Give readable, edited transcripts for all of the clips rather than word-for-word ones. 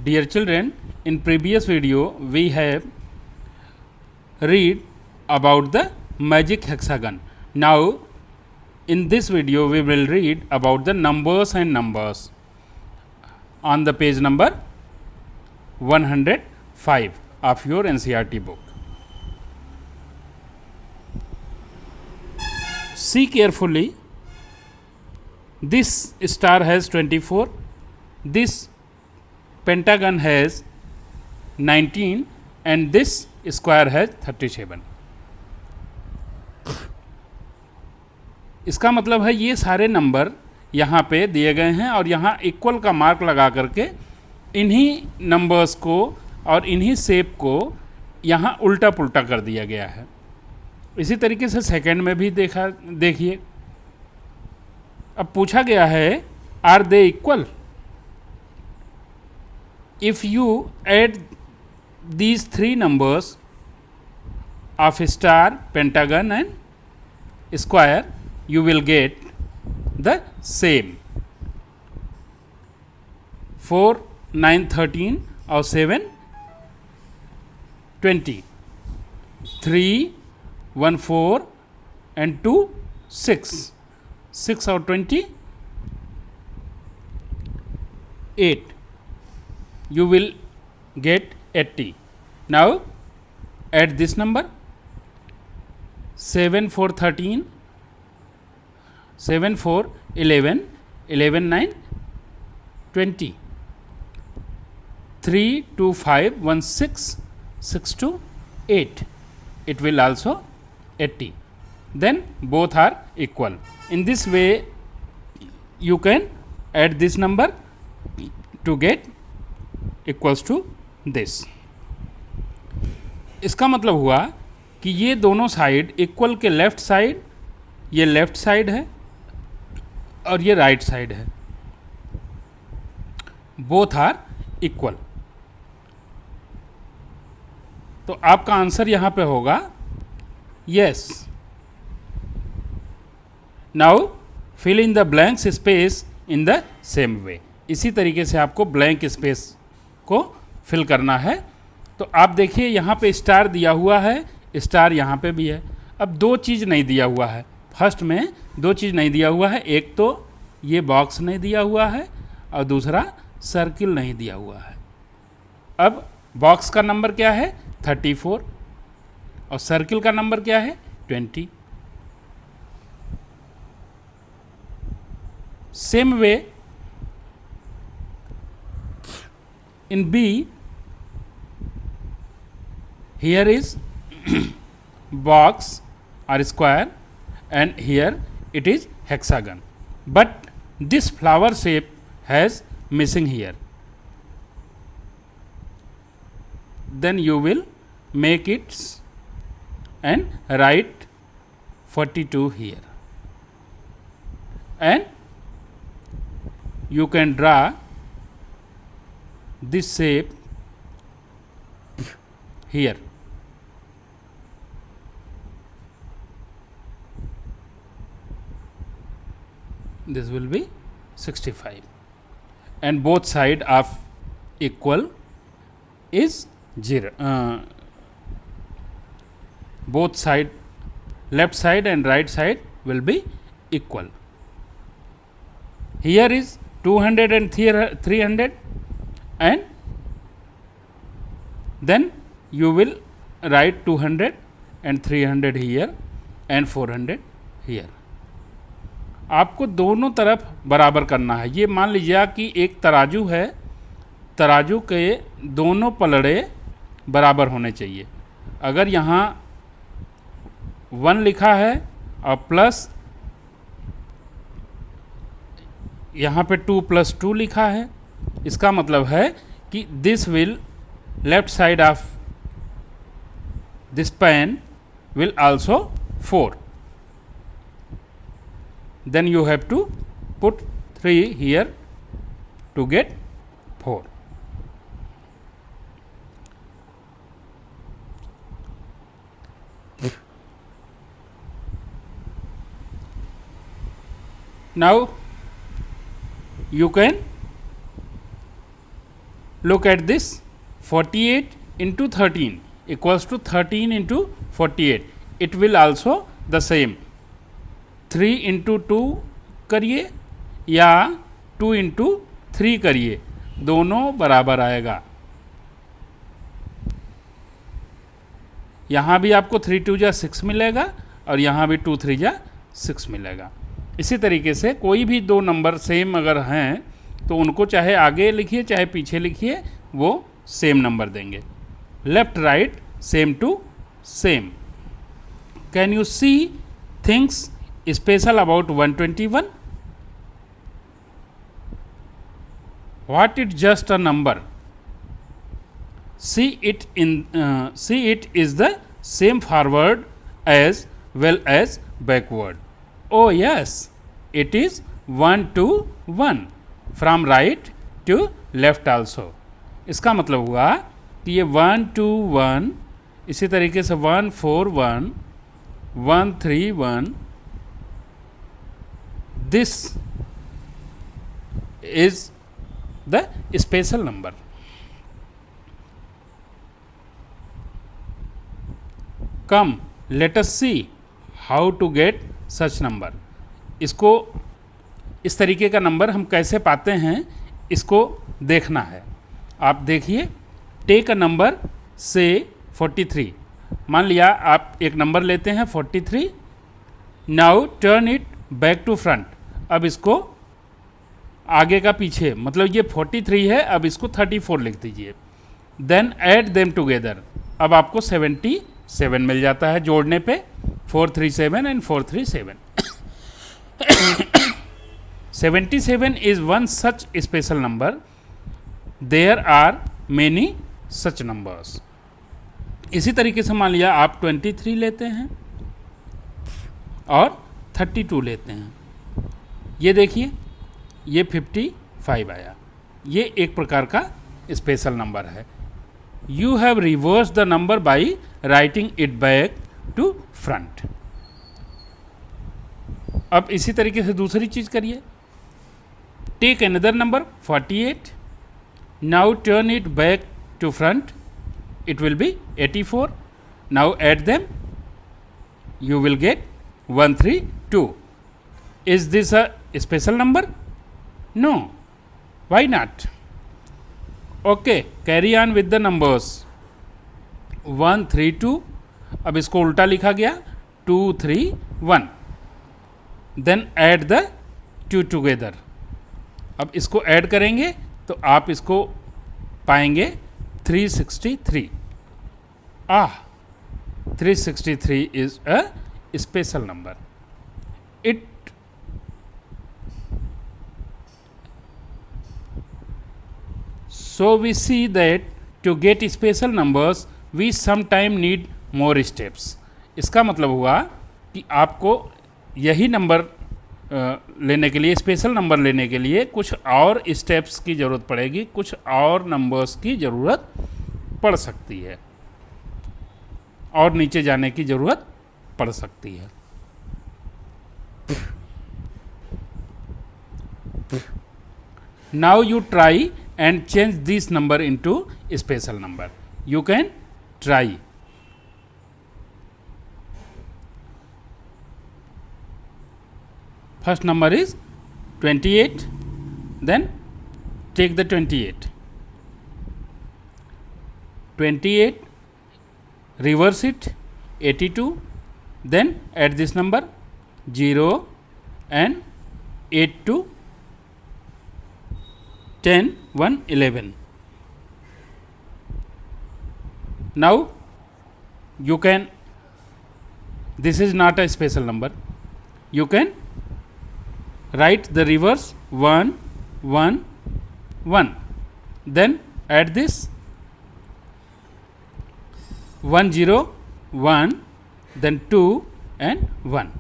Dear children, in previous video we have read about the magic hexagon. Now in this video we will read about the numbers and numbers on the page number 105 of your NCERT book. See carefully. This star has 24. This pentagon has 19 and this square has 37. इसका मतलब है ये सारे number यहाँ पे दिए गए हैं और यहाँ इक्वल का मार्क लगा करके इन्हीं नंबर्स को और इन्हीं शेप को यहाँ उल्टा पुल्टा कर दिया गया है. इसी तरीके से सेकंड में भी देखिए. अब पूछा गया है are they equal. If you add these three numbers of star, pentagon and square, you will get the same. 4, 9, 13 और 7, 20. 3, 1, 4 and 2, 6. 6 और 20, 8. You will get 80. Now add this number 7, 4, 13, 7, 4, 11, 11, 9, 20, 3, 2, 5, 1, 6, 6, 2, 8. It will also 80. Then both are equal. In this way you can add this number to get equals to this. इसका मतलब हुआ कि ये दोनों side equal के left side, ये left side है और ये राइट साइड है. Both are equal. तो आपका आंसर यहां पे होगा yes. Now fill in the blank space in the same way. इसी तरीके से आपको ब्लैंक स्पेस को फिल करना है. तो आप देखिए यहाँ पे स्टार दिया हुआ है, स्टार यहाँ पे भी है. अब दो चीज़ नहीं दिया हुआ है. फर्स्ट में दो चीज़ नहीं दिया हुआ है. एक तो ये बॉक्स नहीं दिया हुआ है और दूसरा सर्किल नहीं दिया हुआ है. अब बॉक्स का नंबर क्या है 34 और सर्किल का नंबर क्या है 20. Same way in B, here is box or square and here it is hexagon, but this flower shape has missing here. Then you will make it and write 42 here, and you can draw this shape here. This will be 65 and both side of equal is 0. Both side, left side and right side will be equal. Here is 200 and 300 and then you will write 200 and 300 here and 400 here. आपको दोनों तरफ बराबर करना है. ये मान लीजिए कि एक तराजू है, तराजू के दोनों पलड़े बराबर होने चाहिए. अगर यहाँ 1 लिखा है और प्लस यहाँ पे 2 + 2 लिखा है, इसका मतलब है कि this will left side of this pen will also 4. Then you have to put 3 here to get 4. Now you can look at this, 48 into 13 equals to 13 into 48. It will also the same. 3 into 2 करिए या 2 into 3 करिए, दोनों बराबर आएगा। यहाँ भी आपको 3 2 जा 6 मिलेगा और यहाँ भी 2 3 जा 6 मिलेगा। इसी तरीके से कोई भी दो नंबर सेम अगर हैं तो उनको चाहे आगे लिखिए चाहे पीछे लिखिए, वो सेम नंबर देंगे। Left right same to same. Can you see things special about 121? What it just a number? see it is the same forward as well as backward. Oh yes, it is 1 to 1 from right to left also. इसका मतलब हुआ कि ये 1 to 1, इसी तरीके से 1 4 1 1 3 1, this is the special number. Come, let us see how to get such number. इसको इस तरीके का नंबर हम कैसे पाते हैं, इसको देखना है। आप देखिए, टेक अ नंबर से 43। मान लिया आप एक नंबर लेते हैं 43। Now turn it back to front. अब इसको आगे का पीछे, मतलब ये 43 है, अब इसको 34 लिख दीजिए। Then add them together. अब आपको 77 मिल जाता है जोड़ने पे। 437 and 437। 77 is one such special number. There are many such numbers. इसी तरीके से मान लिया आप 23 लेते हैं और 32 लेते हैं। ये देखिए, ये 55 आया। ये एक प्रकार का स्पेशल नंबर है। You have reversed the number by writing it back to front. अब इसी तरीके से दूसरी चीज करिए। Take another number 48. Now turn it back to front. It will be 84. Now add them. You will get 132. Is this a special number? No. Why not? Okay, carry on with the numbers. 132, अब इसको उल्टा लिखा गया 231. Then add the two together. अब इसको add करेंगे तो आप इसको पाएंगे 363. 363 is a special number. So we see that to get special numbers we sometime need more steps. इसका मतलब हुआ कि आपको यही नंबर लेने के लिए, स्पेशल नंबर लेने के लिए कुछ और स्टेप्स की ज़रूरत पड़ेगी, कुछ और नंबर्स की ज़रूरत पड़ सकती है और नीचे जाने की ज़रूरत पड़ सकती है। Now you try and change this number into a special number. You can try. First number is 28. Then take the 28. 28, reverse it, 82. Then add this number 0 and 8 to 10, 1, 11. Now you can, this is not a special number, you can write the reverse 1, 1, 1. Then add this 1, 0, 1, then 2 and 1.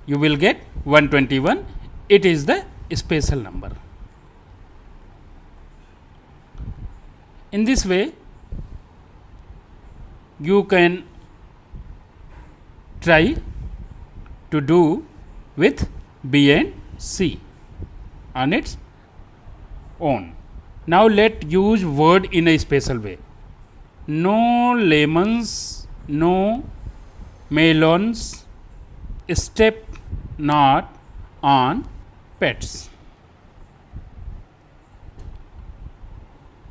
You will get 121. It is the special number. In this way, you can try to do with B and C on its own. Now let use word in a special way. No lemons, no melons, step not on pets.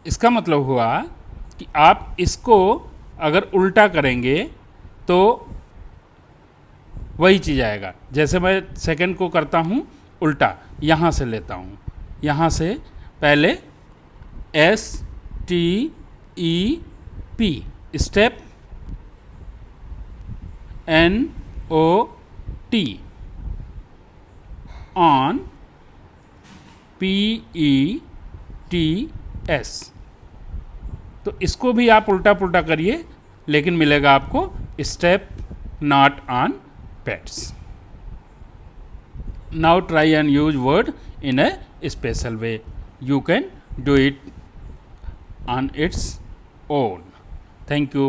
इसका मतलब हुआ कि आप इसको अगर उल्टा करेंगे तो वही चीज़ आएगा. जैसे मैं सेकंड को करता हूँ उल्टा, यहाँ से लेता हूँ, यहाँ से पहले STEP step, NOT on, PETS. तो इसको भी आप उल्टा पुल्टा करिए, लेकिन मिलेगा आपको step not on pets. Now try and use word in A special way. You can do it on its own. Thank you.